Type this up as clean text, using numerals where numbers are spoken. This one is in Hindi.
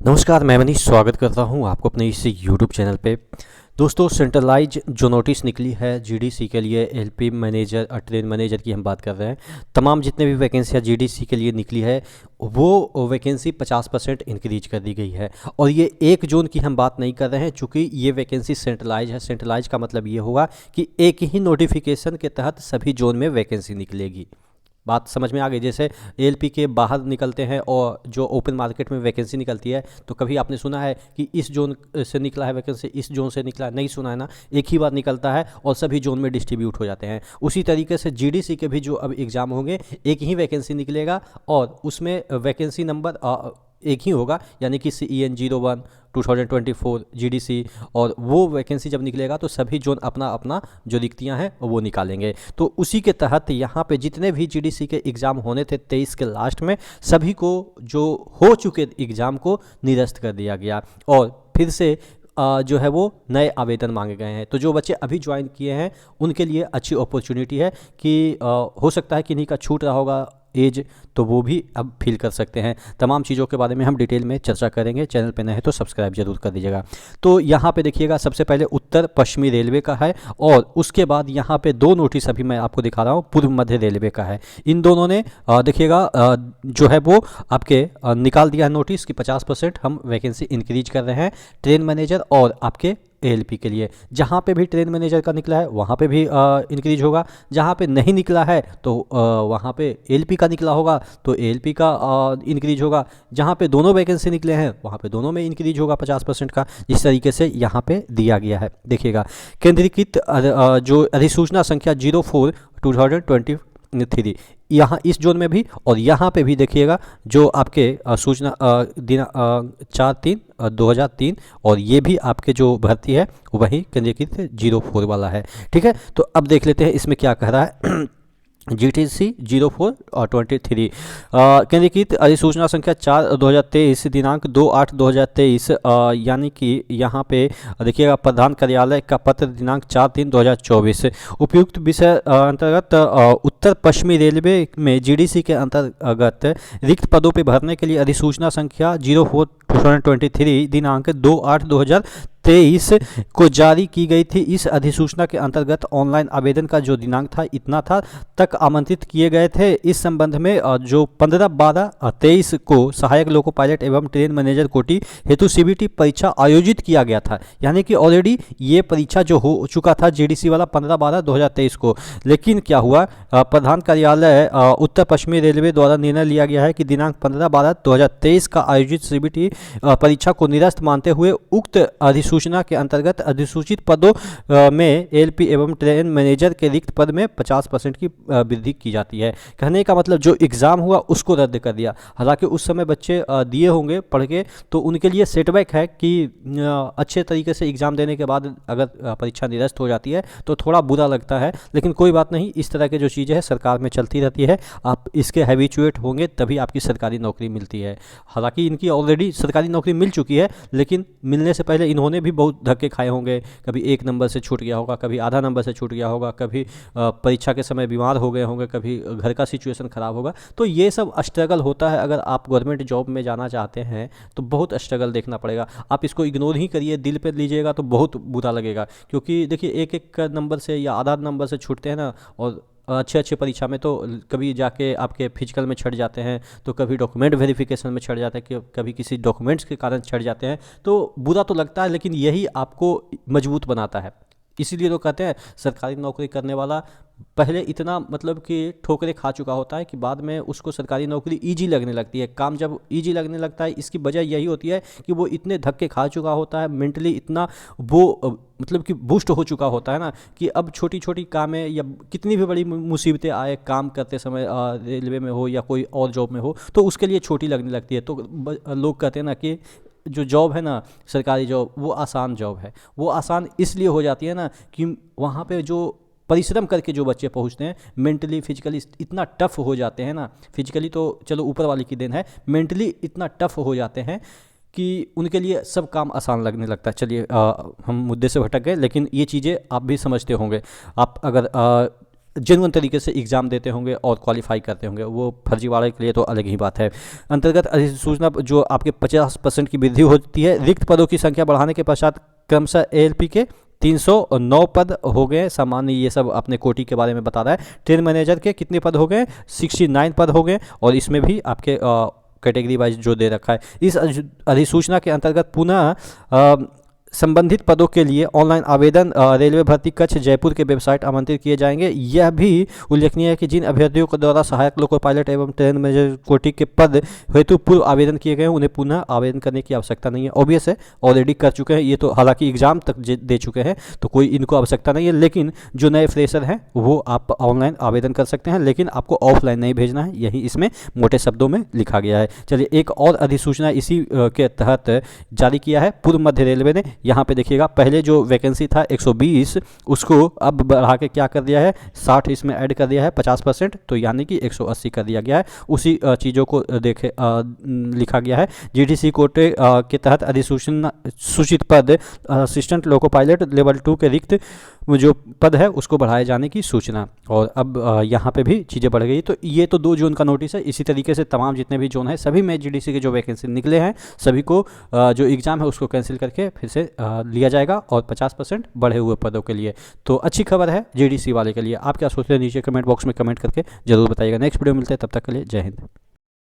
नमस्कार, मैं मनीष स्वागत करता हूं आपको अपने इस यूट्यूब चैनल पे। दोस्तों, सेंट्रलाइज जो नोटिस निकली है जीडीसी के लिए, एलपी मैनेजर और ट्रेन मैनेजर की हम बात कर रहे हैं। तमाम जितने भी वैकेंसियाँ जीडीसी के लिए निकली है वो वैकेंसी 50% इंक्रीज कर दी गई है। और ये 1 जून की हम बात नहीं कर रहे हैं, चूँकि ये वैकेंसी सेंट्रलाइज है। सेंट्रलाइज का मतलब ये होगा कि एक ही नोटिफिकेशन के तहत सभी जोन में वैकेंसी निकलेगी। बात समझ में आ गई। जैसे एएलपी के बाहर निकलते हैं और जो ओपन मार्केट में वैकेंसी निकलती है, तो कभी आपने सुना है कि इस जोन से निकला है वैकेंसी, इस जोन से निकला है? नहीं सुना है ना। एक ही बार निकलता है और सभी जोन में डिस्ट्रीब्यूट हो जाते हैं। उसी तरीके से जीडीसी के भी जो अब एग्ज़ाम होंगे, एक ही वैकेंसी निकलेगा और उसमें वैकेंसी नंबर एक ही होगा, यानी कि CEN01 2024 जीडीसी। और वो वैकेंसी जब निकलेगा तो सभी जोन अपना अपना जो रिक्तियाँ हैं वो निकालेंगे। तो उसी के तहत यहाँ पे जितने भी जीडीसी के एग्ज़ाम होने थे 23 के लास्ट में, सभी को जो हो चुके एग्ज़ाम को निरस्त कर दिया गया और फिर से जो है वो नए आवेदन मांगे गए हैं। तो जो बच्चे अभी ज्वाइन किए हैं उनके लिए अच्छी अपॉर्चुनिटी है कि हो सकता है कि इन्हीं का छूट रहा होगा एज, तो वो भी अब फिल कर सकते हैं। तमाम चीज़ों के बारे में हम डिटेल में चर्चा करेंगे। चैनल पे नए हैं तो सब्सक्राइब जरूर कर दीजिएगा। तो यहाँ पे देखिएगा, सबसे पहले उत्तर पश्चिमी रेलवे का है और उसके बाद यहाँ पे 2 नोटिस अभी मैं आपको दिखा रहा हूँ, पूर्व मध्य रेलवे का है। इन दोनों ने देखिएगा जो है वो आपके निकाल दिया है नोटिस कि 50% हम वैकेंसी इंक्रीज कर रहे हैं ट्रेन मैनेजर और आपके एएलपी के लिए। जहाँ पे भी ट्रेन मैनेजर का निकला है वहाँ पे भी इंक्रीज होगा, जहाँ पे नहीं निकला है तो वहाँ पे एएलपी का निकला होगा तो एएलपी का इंक्रीज होगा। जहाँ पे दोनों वैकेंसी निकले हैं वहाँ पे दोनों में इंक्रीज होगा 50% का। इस तरीके से यहाँ पे दिया गया है। देखिएगा, केंद्रीकृत जो अधिसूचना संख्या 04/2023 यहाँ इस जोन में भी और यहाँ पे भी देखिएगा जो आपके सूचना दिन 4/3/2003 और ये भी आपके जो भर्ती है वही केंद्रीकृत 04 वाला है। ठीक है, तो अब देख लेते हैं इसमें क्या कह रहा है। GTC 04/23 केंद्रीकृत अधिसूचना संख्या 4/2023 दिनांक 2/8/2023 यानी कि यहाँ पे देखिएगा प्रधान कार्यालय का पत्र दिनांक 4/3/2024 उपयुक्त विषय अंतर्गत उत्तर पश्चिमी रेलवे में जीडीसी के अंतर्गत रिक्त पदों पर भरने के लिए अधिसूचना संख्या 04/2023 दिनांक 2/8/2023 को जारी की गई थी। इस अधिसूचना के अंतर्गत ऑनलाइन आवेदन का जो दिनांक था इतना था तक आमंत्रित किए गए थे। इस संबंध में जो 15/12/23 को सहायक लोको पायलट एवं ट्रेन मैनेजर कोटि हेतु सीबीटी परीक्षा आयोजित किया गया था। यानी कि ऑलरेडी ये परीक्षा जो हो चुका था जीडीसी वाला 15/12/2023 को। लेकिन क्या हुआ, प्रधान कार्यालय उत्तर पश्चिमी रेलवे द्वारा निर्णय लिया गया है कि दिनांक 15/12/2023 का आयोजित सीबीटी परीक्षा को निरस्त मानते हुए उक्त अधिसूचना के अंतर्गत अधिसूचित पदों में एएलपी एवं ट्रेन मैनेजर के रिक्त पद में 50% की वृद्धि की जाती है। कहने का मतलब जो एग्ज़ाम हुआ उसको रद्द कर दिया। हालांकि उस समय बच्चे दिए होंगे पढ़ के, तो उनके लिए सेटबैक है कि अच्छे तरीके से एग्ज़ाम देने के बाद अगर परीक्षा निरस्त हो जाती है तो थोड़ा बुरा लगता है। लेकिन कोई बात नहीं, इस तरह के जो चीज़ें हैं सरकार में चलती रहती है। आप इसके हैबिचुएट होंगे तभी आपकी सरकारी नौकरी मिलती है। हालांकि इनकी ऑलरेडी सरकारी नौकरी मिल चुकी है, लेकिन मिलने से पहले इन्होंने भी बहुत धक्के खाए होंगे। कभी 1 नंबर से छूट गया होगा, कभी आधा नंबर से छूट गया होगा, कभी परीक्षा के समय बीमार हो गए होंगे, कभी घर का सिचुएशन ख़राब होगा। तो ये सब स्ट्रगल होता है। अगर आप गवर्नमेंट जॉब में जाना चाहते हैं तो बहुत स्ट्रगल देखना पड़ेगा। आप इसको इग्नोर ही करिए, दिल पे लीजिएगा तो बहुत बुरा लगेगा। क्योंकि देखिए, एक नंबर से या आधा नंबर से छूटते हैं ना, और अच्छे परीक्षा में तो कभी जाके आपके फिजिकल में छट जाते हैं, तो कभी डॉक्यूमेंट वेरिफिकेशन में छट जाते हैं, कि कभी किसी डॉक्यूमेंट्स के कारण छट जाते हैं। तो बुरा तो लगता है, लेकिन यही आपको मजबूत बनाता है। इसीलिए तो कहते हैं सरकारी नौकरी करने वाला पहले इतना मतलब कि ठोकरें खा चुका होता है कि बाद में उसको सरकारी नौकरी इजी लगने लगती है। काम जब इजी लगने लगता है, इसकी वजह यही होती है कि वो इतने धक्के खा चुका होता है, मेंटली इतना वो मतलब कि बूस्ट हो चुका होता है ना, कि अब छोटी छोटी कामें या कितनी भी बड़ी मुसीबतें आए काम करते समय, रेलवे में हो या कोई और जॉब में हो, तो उसके लिए छोटी लगने लगती है। तो लोग कहते हैं ना कि जो जॉब है ना, सरकारी जॉब, वो आसान जॉब है। वो आसान इसलिए हो जाती है ना कि वहाँ पे जो परिश्रम करके जो बच्चे पहुँचते हैं, मेंटली फिजिकली इतना टफ हो जाते हैं ना। फिजिकली तो चलो ऊपर वाले की देन है, मेंटली इतना टफ हो जाते हैं कि उनके लिए सब काम आसान लगने लगता है। चलिए हम मुद्दे से भटक गए, लेकिन ये चीज़ें आप भी समझते होंगे। आप अगर जेन्युइन तरीके से एग्ज़ाम देते होंगे और क्वालिफाई करते होंगे, वो फर्जीवाड़े के लिए तो अलग ही बात है। अंतर्गत अधिसूचना जो आपके 50% की वृद्धि होती है। रिक्त पदों की संख्या बढ़ाने के पश्चात क्रमशः एएलपी के 309 पद हो गए सामान्य, ये सब अपने कोटी के बारे में बता रहा है। ट्रेन मैनेजर के कितने पद हो गए, 69 पद हो गए, और इसमें भी आपके कैटेगरी वाइज जो दे रखा है। इस अधिसूचना के अंतर्गत पुनः संबंधित पदों के लिए ऑनलाइन आवेदन रेलवे भर्ती कक्ष जयपुर के वेबसाइट आमंत्रित किए जाएंगे। यह भी उल्लेखनीय है कि जिन अभ्यर्थियों के द्वारा सहायक लोको पायलट एवं ट्रेन मैनेजर कोटि के पद हेतु पूर्व आवेदन किए गए हैं, उन्हें पुनः आवेदन करने की आवश्यकता नहीं है। ऑब्वियस है, ऑलरेडी कर चुके हैं ये तो, हालांकि एग्जाम तक दे चुके हैं तो कोई इनको आवश्यकता नहीं है। लेकिन जो नए फ्रेशर हैं वो आप ऑनलाइन आवेदन कर सकते हैं, लेकिन आपको ऑफलाइन नहीं भेजना है, यही इसमें मोटे शब्दों में लिखा गया है। चलिए एक और अधिसूचना इसी के तहत जारी किया है पूर्व मध्य रेलवे ने। यहाँ पे देखिएगा, पहले जो वैकेंसी था 120, उसको अब बढ़ा के क्या कर दिया है, 60 इसमें ऐड कर दिया है 50%, तो यानी कि 180 कर दिया गया है। उसी चीज़ों को देखे लिखा गया है। जीटीसी कोटे के तहत अधिसूचना सूचित पद असिस्टेंट लोको पायलट लेवल 2 के रिक्त जो पद है उसको बढ़ाए जाने की सूचना। और अब यहाँ पे भी चीज़ें बढ़ गई। तो ये तो 2 जून का नोटिस है। इसी तरीके से तमाम जितने भी जोन है सभी में जीडीसी के जो वैकेंसी निकले हैं सभी को जो एग्ज़ाम है उसको कैंसिल करके फिर से लिया जाएगा, और 50% बढ़े हुए पदों के लिए। तो अच्छी खबर है जीडीसी वाले के लिए। आप क्या सोचते हैं नीचे कमेंट बॉक्स में कमेंट करके जरूर बताइएगा। नेक्स्ट वीडियो मिलते हैं, तब तक के लिए जय हिंद।